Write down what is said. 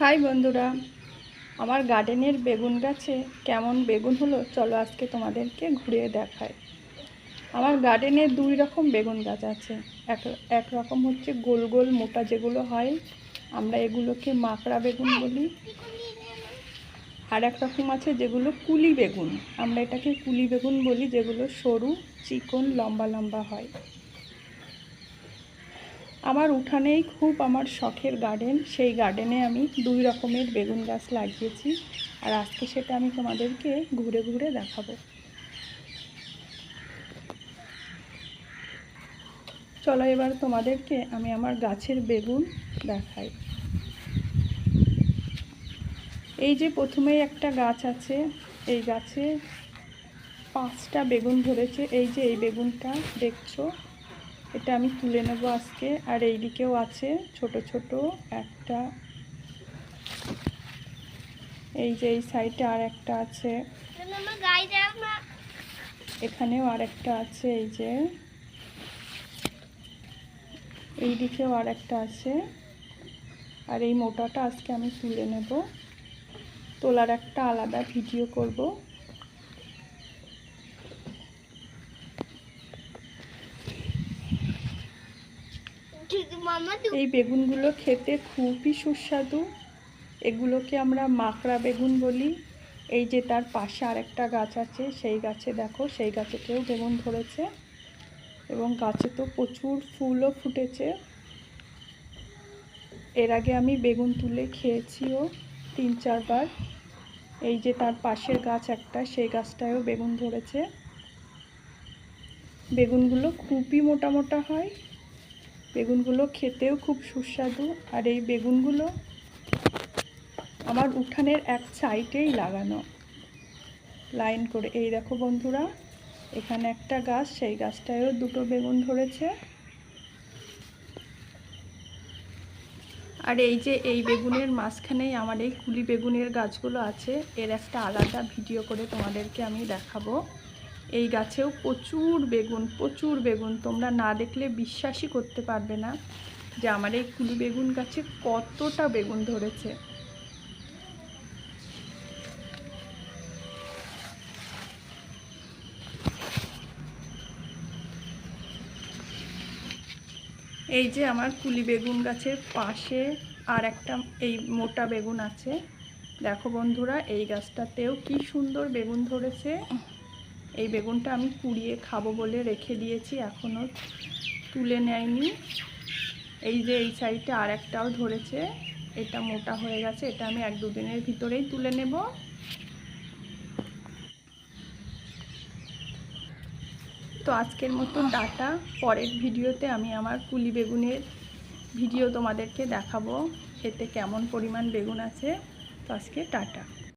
High বন্ধুরা, আমার গার্ডেনের বেগুন গাছে কেমন বেগুন হলো চলো আজকে তোমাদেরকে ঘুরিয়ে দেখাই। আমার গার্ডেনে দুই রকম বেগুন গাছ আছে। এক রকম হচ্ছে গোল গোল মোটা যেগুলো হয়, আমরা এগুলোকে মাকড়া বেগুন বলি। আর এক রকম আছে যেগুলো কুলি বেগুন, আমরা এটাকে কুলি বেগুন বলি, যেগুলো সরু চিকন লম্বা লম্বা হয়। আমার উঠানেই খুব আমার শখের গার্ডেন, সেই গার্ডেনে আমি দুই রকমের বেগুন গাছ লাগিয়েছি, আর আজকে সেটা আমি তোমাদেরকে ঘুরে ঘুরে দেখাবো। চলো এবার তোমাদেরকে আমি আমার গাছের বেগুন দেখাই। এই যে প্রথমেই একটা গাছ আছে, এই গাছে 5টা বেগুন ধরেছে। এই যে এই বেগুনটা দেখছো, এটা আমি তুলে নেব আজকে। আর এই দিকেও আছে ছোট ছোট একটা, এই যে এই সাইডে আর একটা আছে, এখানেও আর একটা আছে, এই যে এই দিকেও আর একটা আছে। আর এই মোটাটা আজকে আমি তুলে নেব, তোলার একটা আলাদা ভিডিও করব। এই বেগুনগুলো খেতে খুবই সুস্বাদু, এগুলোকে আমরা মাকড়া বেগুন বলি। এই যে তার পাশে আরেকটা গাছ আছে, সেই গাছে দেখো, সেই গাছেতেও বেগুন ধরেছে এবং গাছে তো প্রচুর ফুলও ফুটেছে। এর আগে আমি বেগুন তুলে খেয়েছিও 3-4 বার। এই যে তার পাশের গাছ একটা, সেই গাছটায়ও বেগুন ধরেছে। বেগুনগুলো খুবই মোটা মোটা হয়, বেগুনগুলো খেতেও খুব সুস্বাদু। আর এই বেগুনগুলো আমার উঠানের এক সাইডেই লাগানো লাইন করে। এই দেখো বন্ধুরা, এখানে একটা গাছ, সেই গাছটায়ও দুটো বেগুন ধরেছে। আর এই যে এই বেগুনের মাঝখানেই আমার এই কুলি বেগুনের গাছগুলো আছে, এর একটা আলাদা ভিডিও করে তোমাদেরকে আমি দেখাবো। এই গাছেও প্রচুর বেগুন, প্রচুর বেগুন, তোমরা না দেখলে বিশ্বাসই করতে পারবে না যে আমার এই কুলি বেগুন গাছে কতটা বেগুন ধরেছে। এই যে আমার কুলি বেগুন গাছের পাশে আর একটা এই মোটা বেগুন আছে, দেখো বন্ধুরা, এই গাছটাতেও কি সুন্দর বেগুন ধরেছে। এই বেগুনটা আমি কুড়িয়ে খাবো বলে রেখে দিয়েছি, এখনও তুলে নেয়নি। এই যে এই সাইডে আর একটাও ধরেছে, এটা মোটা হয়ে গেছে, এটা আমি 1-2 দিনের ভিতরেই তুলে নেব। তো আজকের মতো টাটা, পরের ভিডিওতে আমি আমার কুলি বেগুনের ভিডিও তোমাদেরকে দেখাবো, এতে কেমন পরিমাণ বেগুন আছে। তো আজকে টাটা।